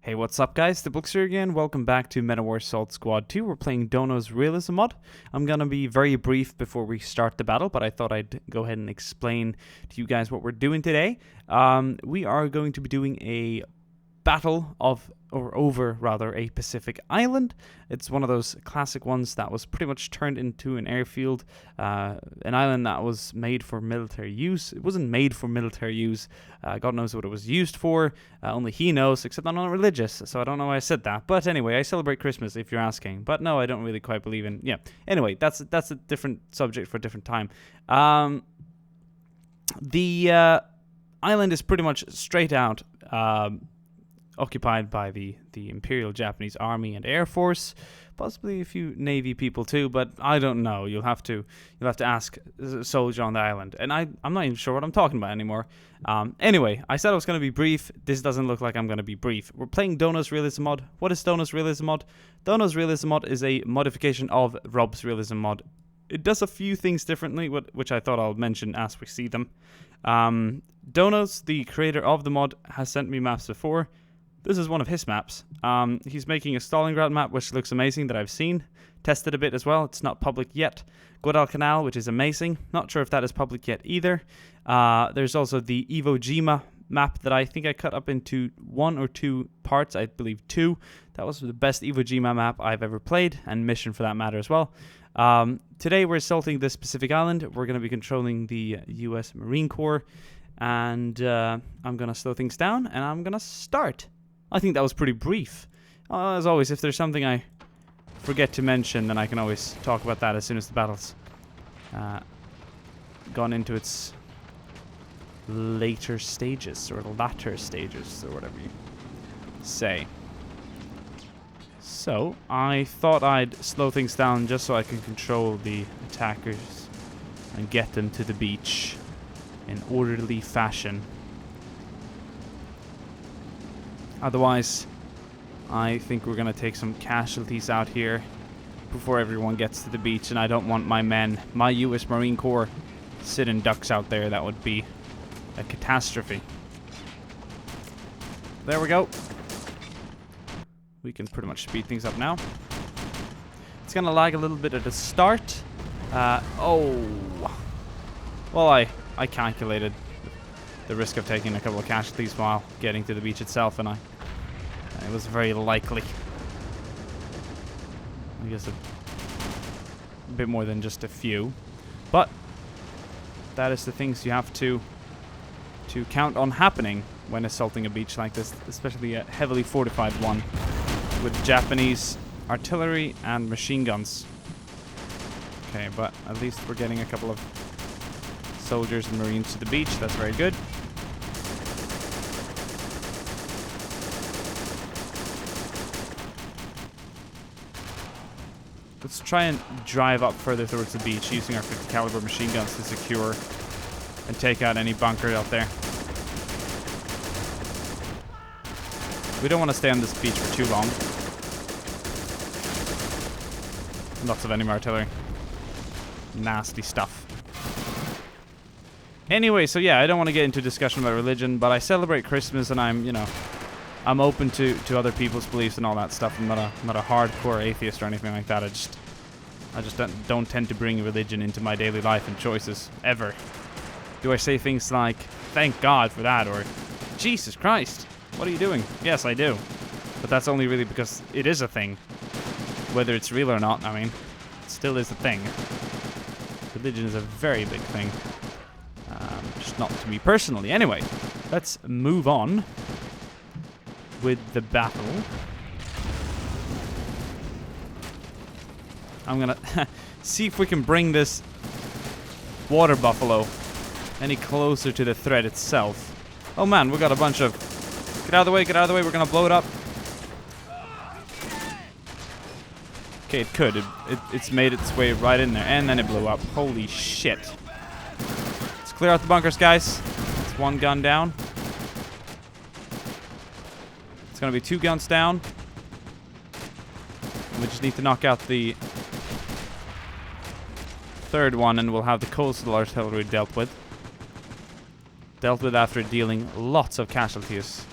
Hey, what's up guys, Diplex here again. Welcome back to Meta Wars Assault Squad 2. We're playing Dono's Realism mod. I'm gonna be very brief before we start the battle, but I thought I'd go ahead and explain to you guys what we're doing today. We are going to be doing a battle over a Pacific island. It's one of those classic ones that was pretty much turned into an airfield, an island that was made for military use. It wasn't made for military use. God knows what it was used for. Only he knows, except I'm not religious, so I don't know why I said that. But anyway, I celebrate Christmas if you're asking. But no, I don't really quite believe in. Yeah. Anyway, that's a different subject for a different time. The island is pretty much straight out occupied by the Imperial Japanese Army and Air Force, possibly a few Navy people too, but I don't know. You'll have to ask a soldier on the island, and I'm not even sure what I'm talking about anymore. Anyway, I said I was going to be brief. This doesn't look like I'm going to be brief. We're playing Dono's Realism mod. What is Dono's Realism mod? Dono's Realism mod is a modification of RobZ Realism mod. It does a few things differently, which I thought I'll mention as we see them. Dono's, the creator of the mod, has sent me maps before. This is one of his maps. He's making a Stalingrad map, which looks amazing, that I've seen. Tested a bit as well. It's not public yet. Guadalcanal, which is amazing. Not sure if that is public yet either. There's also the Iwo Jima map that I think I cut up into 1 or 2 parts. I believe 2. That was the best Iwo Jima map I've ever played, and mission for that matter as well. Today we're assaulting this Pacific island. We're going to be controlling the US Marine Corps. And I'm going to slow things down, and I'm going to start. I think that was pretty brief. As always, if there's something I forget to mention, then I can always talk about that as soon as the battle's gone into its later stages, or whatever you say. So, I thought I'd slow things down just so I can control the attackers and get them to the beach in orderly fashion. Otherwise, I think we're going to take some casualties out here before everyone gets to the beach, and I don't want my men, my US Marine Corps, sitting ducks out there. That would be a catastrophe. There we go. We can pretty much speed things up now. It's going to lag a little bit at the start. Well, I calculated the risk of taking a couple of casualties while getting to the beach itself, and it was very likely. I guess a bit more than just a few, but that is the things you have to count on happening when assaulting a beach like this, especially a heavily fortified one with Japanese artillery and machine guns. Okay, but at least we're getting a couple of soldiers and marines to the beach. That's very good. Let's try and drive up further towards the beach using our 50 caliber machine guns to secure and take out any bunker out there. We don't want to stay on this beach for too long. Lots of enemy artillery. Nasty stuff. Anyway, so yeah, I don't want to get into discussion about religion, but I celebrate Christmas, and I'm open to other people's beliefs and all that stuff. I'm not a hardcore atheist or anything like that. I just don't tend to bring religion into my daily life and choices ever. Do I say things like "Thank God for that" or "Jesus Christ, what are you doing?" Yes, I do, but that's only really because it is a thing. Whether it's real or not, I mean, it still is a thing. Religion is a very big thing. Just not to me personally. Anyway, let's move on with the battle. I'm gonna see if we can bring this water buffalo any closer to the threat itself. Oh man, we got a bunch of... Get out of the way, we're gonna blow it up. Okay, it could. It's made its way right in there, and then it blew up. Holy shit. Let's clear out the bunkers, guys. It's 1 gun down. It's gonna be 2 guns down. We just need to knock out the 3rd one, and we'll have the coastal artillery dealt with. Dealt with after dealing lots of casualties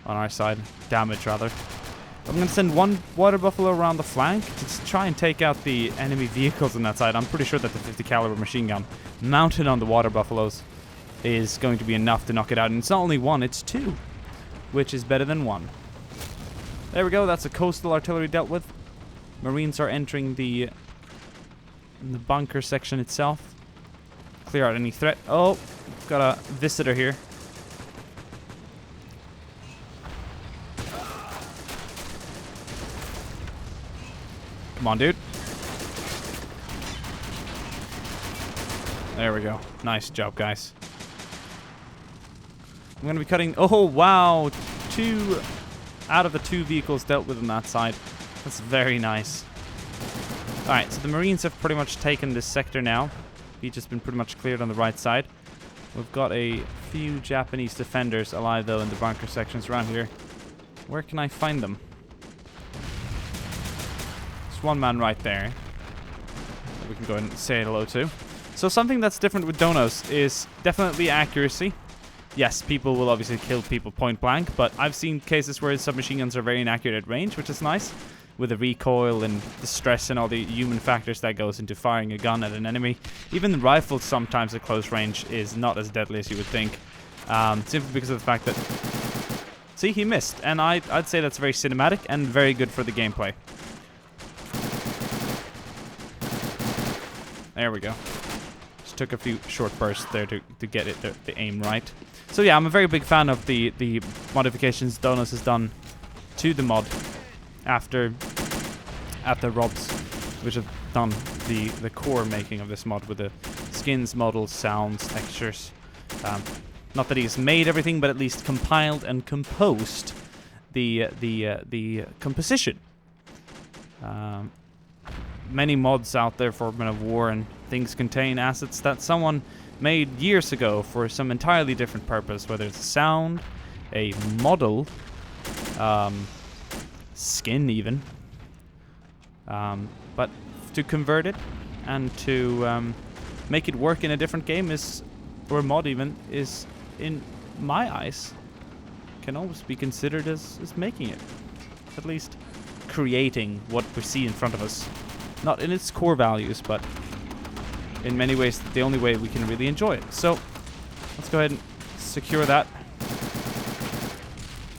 on our side. Damage, rather. I'm going to send one water buffalo around the flank to try and take out the enemy vehicles on that side. I'm pretty sure that the 50 caliber machine gun mounted on the water buffaloes is going to be enough to knock it out. And it's not only one, it's two, which is better than one. There we go. That's a coastal artillery dealt with. Marines are entering the bunker section itself. Clear out any threat. Oh, got a visitor here. Come on, dude. There we go. Nice job, guys. I'm going to be cutting... Oh, wow. 2 out of the 2 vehicles dealt with on that side. That's very nice. Alright, so the Marines have pretty much taken this sector now. Beach has been pretty much cleared on the right side. We've got a few Japanese defenders alive, though, in the bunker sections around here. Where can I find them? One man right there that we can go and say hello to. So something that's different with Donos is definitely accuracy. Yes, people will obviously kill people point blank, but I've seen cases where submachine guns are very inaccurate at range, which is nice, with the recoil and the stress and all the human factors that goes into firing a gun at an enemy. Even the rifle sometimes at close range is not as deadly as you would think, simply because of the fact that... See, he missed, and I'd say that's very cinematic and very good for the gameplay. There we go. Just took a few short bursts there to get it the aim right. So yeah, I'm a very big fan of the modifications Donos has done to the mod after RobZ, which have done the core making of this mod with the skins, models, sounds, textures. Not that he's made everything, but at least compiled and composed the composition. Many mods out there for Men of War and things contain assets that someone made years ago for some entirely different purpose, whether it's a sound, a model, skin even. But to convert it and to make it work in a different game or mod even, is, in my eyes, can almost be considered as making it. At least creating what we see in front of us. Not in its core values, but in many ways the only way we can really enjoy it. So let's go ahead and secure that.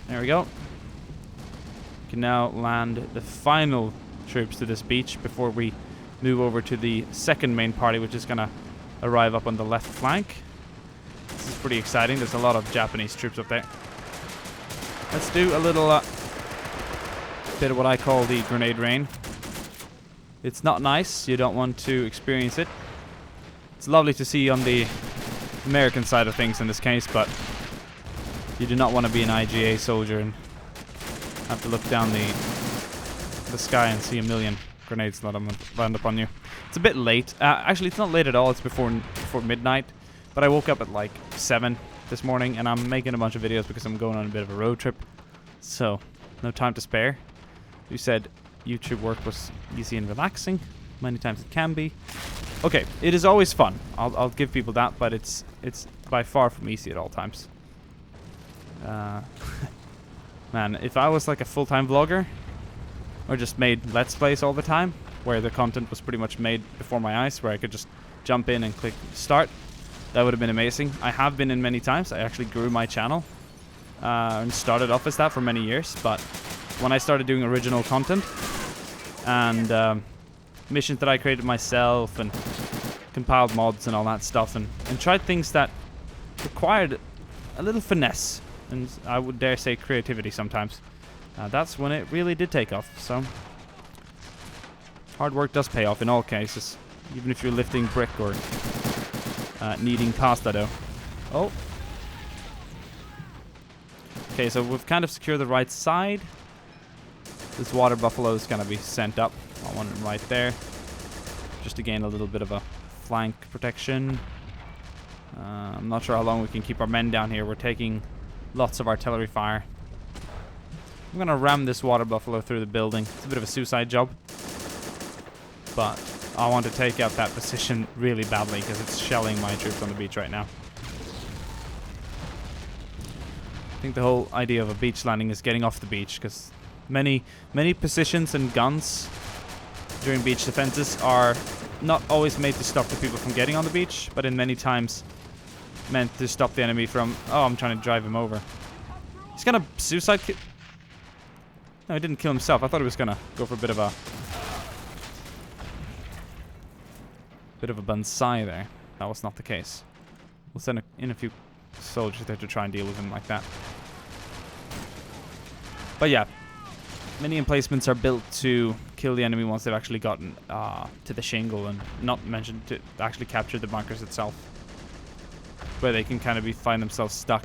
There we go. We can now land the final troops to this beach before we move over to the second main party, which is going to arrive up on the left flank. This is pretty exciting. There's a lot of Japanese troops up there. Let's do a little bit of what I call the grenade rain. It's not nice. You don't want to experience it. It's lovely to see on the American side of things in this case, but you do not want to be an IGA soldier and have to look down the sky and see a million grenades land up on you. It's a bit late. Actually, it's not late at all. It's before midnight, but I woke up at like 7 this morning, and I'm making a bunch of videos because I'm going on a bit of a road trip, so no time to spare. You said YouTube work was easy and relaxing. Many times it can be. Okay, it is always fun. I'll give people that, but it's by far from easy at all times. Man, if I was like a full-time vlogger, or just made Let's Plays all the time, where the content was pretty much made before my eyes, where I could just jump in and click start, that would have been amazing. I have been in many times. I actually grew my channel and started off as that for many years, but when I started doing original content and missions that I created myself and compiled mods and all that stuff, and tried things that required a little finesse and I would dare say creativity sometimes, that's when it really did take off. So hard work does pay off in all cases, even if you're lifting brick or kneading pasta dough. Oh. Okay, so we've kind of secured the right side. This water buffalo is going to be sent up. I want it right there, just to gain a little bit of a flank protection. I'm not sure how long we can keep our men down here. We're taking lots of artillery fire. I'm going to ram this water buffalo through the building. It's a bit of a suicide job, but I want to take out that position really badly because it's shelling my troops on the beach right now. think the whole idea of a beach landing is getting off the beach, because many positions and guns during beach defenses are not always made to stop the people from getting on the beach, but in many times meant to stop the enemy from... Oh, I'm trying to drive him over. He's gonna suicide kill... No, he didn't kill himself. I thought he was gonna go for a bit of a bonsai there. That was not the case. We'll send in a few soldiers there to try and deal with him like that. But yeah, many emplacements are built to kill the enemy once they've actually gotten to the shingle, and not mentioned to actually capture the bunkers itself, where they can kind of find themselves stuck.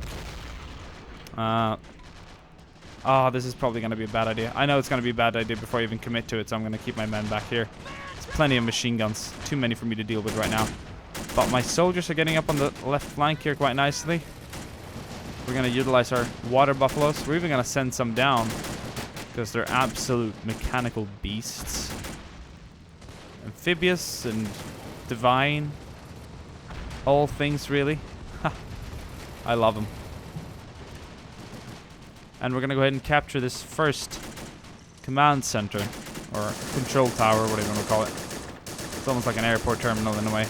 This is probably going to be a bad idea. I know it's going to be a bad idea before I even commit to it, so I'm going to keep my men back here. There's plenty of machine guns. Too many for me to deal with right now. But my soldiers are getting up on the left flank here quite nicely. We're going to utilize our water buffaloes. We're even going to send some down, because they're absolute mechanical beasts. Amphibious and divine. All things, really. I love them. And we're going to go ahead and capture this first command center, or control tower, whatever you want to call it. It's almost like an airport terminal in a way.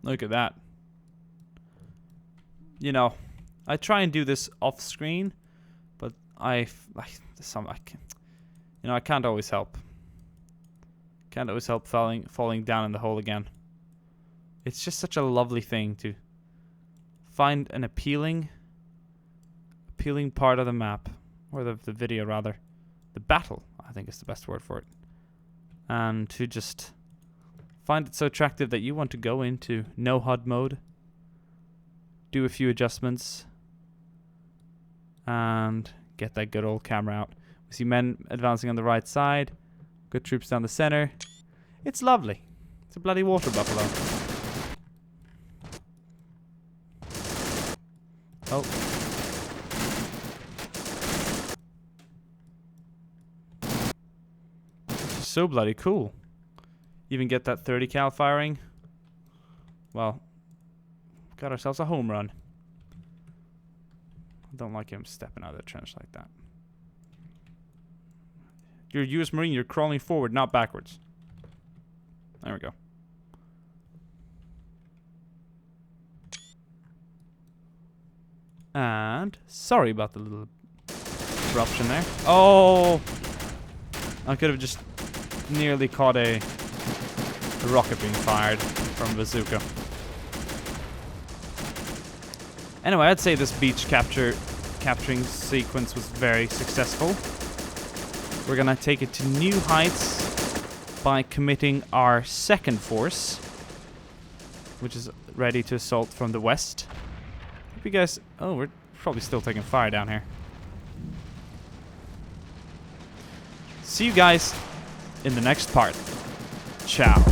Look at that. You know, I try and do this off screen, but I can't always help. Can't always help falling down in the hole again. It's just such a lovely thing to find an appealing part of the map, or the video rather, the battle, I think is the best word for it, and to just find it so attractive that you want to go into no HUD mode, do a few adjustments, and get that good old camera out. We see men advancing on the right side, good troops down the center. It's lovely. It's a bloody water buffalo. Oh. This is so bloody cool. Even get that 30 cal firing. Well, got ourselves a home run. I don't like him stepping out of the trench like that. You're a US Marine, you're crawling forward, not backwards. There we go. And sorry about the little eruption there. Oh! I could have just nearly caught a rocket being fired from a bazooka. Anyway, I'd say this beach capturing sequence was very successful. We're gonna take it to new heights by committing our second force, which is ready to assault from the west. Hope you guys... Oh, we're probably still taking fire down here. See you guys in the next part. Ciao.